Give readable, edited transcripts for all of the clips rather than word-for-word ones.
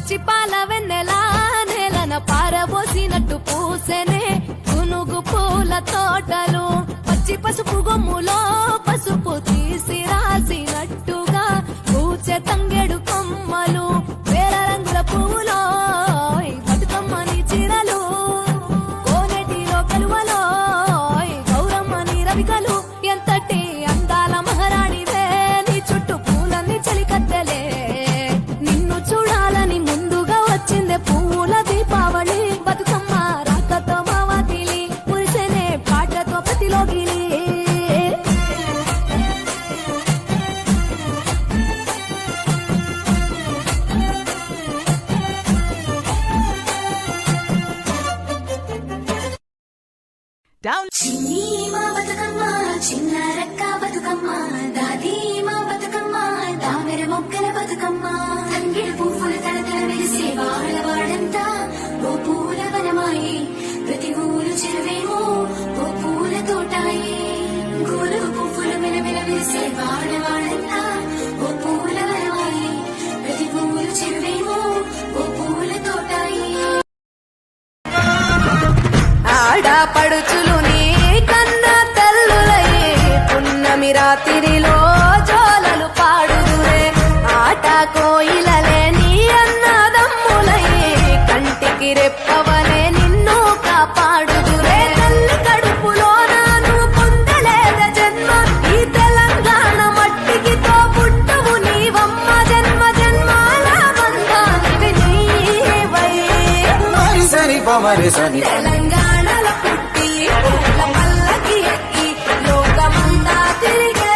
పచ్చి పాల వెన్నెలా నేలన పారబోసినట్టు పూసెనే గునుగు పూల తోటలు పచ్చి పసుపు గొమ్ములో పసుపు తీసి రాసినట్టుగా పూచె తంగెడు కొమ్మలు వేల రంగుల పువ్వులో బతుకమ్మని చిరలు కోనేటిలో కలువలో గౌరమ్మని రవికలు ఎంతటి అందాల మహారాణివే నీ చుట్టూ పూలన్నీ చలికత్తెలే నిన్ను చూడాలని ముందుగా వచ్చిందే పూల దీపావళి బతుకమ్మ రాకతో మావాతిలి పురిసెనే పాటతో ప్రతిలోగిలి చిన్ని మా బతుకమ్మ చిన్న రక్క బతుకమ్మ దాది మా బతుకమ్మ దామెర మొక్కల బతుకమ్మ తంగిడి పువ్వుల తడతల వెలిసే వాడవాడంతా ఓ పూల వనమాయే ప్రతి ఊరు చెరువేమో ఓ పూల తోటాయే గోలుగు పువ్వులు మెలమెల వెలిసే వాడవాడంతా ఓ పూల వనమాయే ప్రతి ఊరు చెరువేమో ఓ పూల తోటాయే ఆడపడుచులు నీ కన్నా తల్లులయ్యే పున్నమి రాత్రిలో జోలలు పాడుదురే ఆట కోయిలలే నీ అన్నదమ్ములయ్యే కంటికి రెప్పవలే నిన్ను కాపాడుదురే తల్లి కడుపులో నాను పొందలేద జన్మ ఈ తెలంగాణ మట్టికి తో పుట్టవు నీవమ్మ జన్మ జన్మాల బంధానివి నీవై తెలంగాణలో పుట్టి పూల పల్లకి ఎక్కి లోకమంతా తిరిగే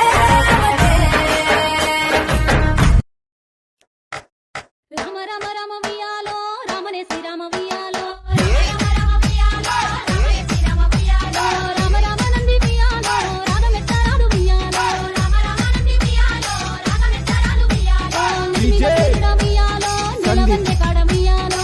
రామ రామ రామ వియాలో రామనే శ్రీరామ వియాలో రామ రామ నంది వియాలో రాగమెత్తరాడు వియాలో నిమిష వియాలో నిలవందే కాడ వియాలో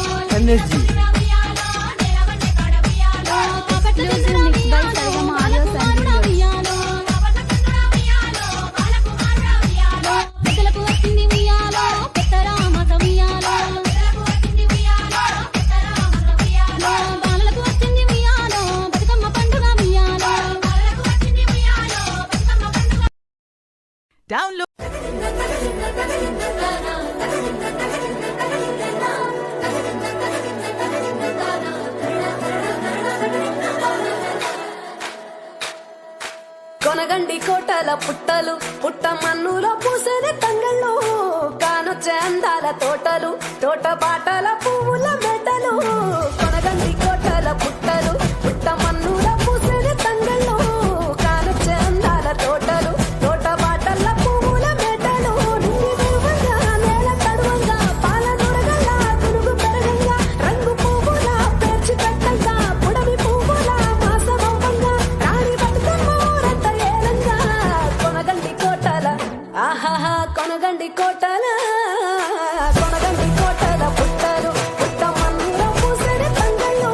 Download. కొనగండి కోటల పుట్టలు పుట్ట మన్నులో పూసని తంగళ్ళు కానొచ్చే అందాల తోటలు తోట బాటల పువ్వుల మెటలు కొనగండి కోటల పుట్టలు పుట్ట మన్నులో పూసని తంగళ్ళు కానొచ్చే అందాల తోటలు తోట బాటల పువ్వుల మెటలు నిండి వెలువంగా నేల తడువంగా పాల నురగల్లా గునుగు పెరగంగా రంగు పువ్వుల పేర్చి కట్టంగా పుడవి పువ్వుల మాసవంగా రాణి బతుకమ్మ కొనగండి కోటల ఆహాహా కొనగండి కోటల కొనగండి కోటల పుట్టలు పుట్ట మన్నుల పూసడి తంగళ్ళు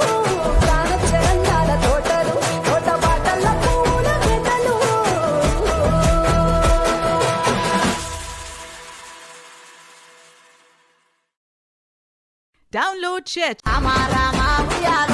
కానొచ్చే అందాల తోటలు తోట బాటల పూల metal Download Chat. Rama Rama ఉయ్యాల